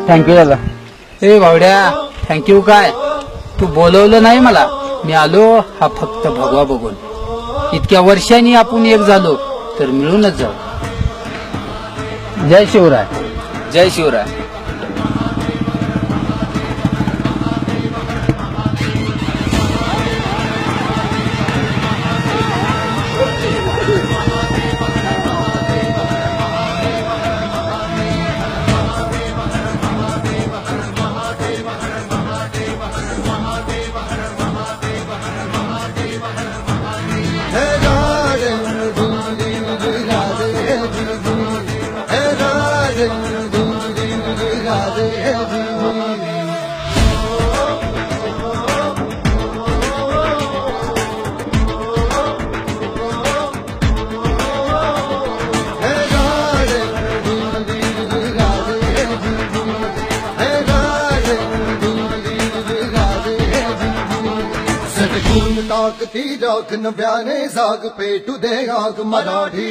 Thank you दादा. ए भावड्या, thank you काय, तू बोलवलं नाही मला, मी आलो हा फक्त भगवा बघून. इतक्या वर्षांनी आपण एक झालो तर मिळूनच जाऊ. जय शिवराय. जय शिवराय. ताकती राख न ब्याने साग पेटू दे आग मराठी.